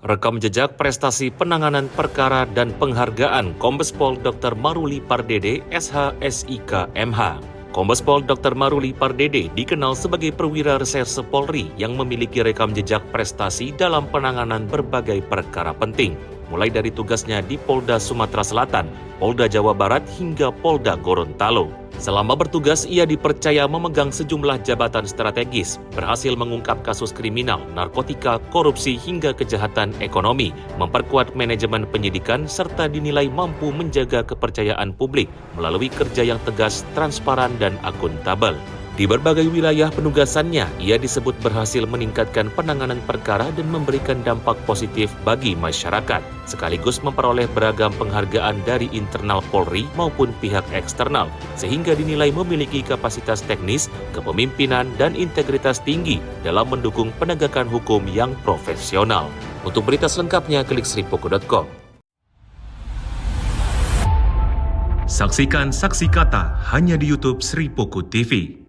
Rekam jejak prestasi penanganan perkara dan penghargaan Kombes Pol Dr. Maruli Pardede, SH.SIK MH. Kombes Pol Dr. Maruli Pardede dikenal sebagai perwira reserse Polri yang memiliki rekam jejak prestasi dalam penanganan berbagai perkara penting, mulai dari tugasnya di Polda Sumatera Selatan, Polda Jawa Barat hingga Polda Gorontalo. Selama bertugas, ia dipercaya memegang sejumlah jabatan strategis, berhasil mengungkap kasus kriminal, narkotika, korupsi hingga kejahatan ekonomi, memperkuat manajemen penyidikan, serta dinilai mampu menjaga kepercayaan publik melalui kerja yang tegas, transparan, dan akuntabel. Di berbagai wilayah penugasannya, ia disebut berhasil meningkatkan penanganan perkara dan memberikan dampak positif bagi masyarakat, sekaligus memperoleh beragam penghargaan dari internal Polri maupun pihak eksternal, sehingga dinilai memiliki kapasitas teknis, kepemimpinan, dan integritas tinggi dalam mendukung penegakan hukum yang profesional. Untuk berita selengkapnya, klik sripoku.com. Saksikan Saksi Kata hanya di YouTube Sri Poku TV.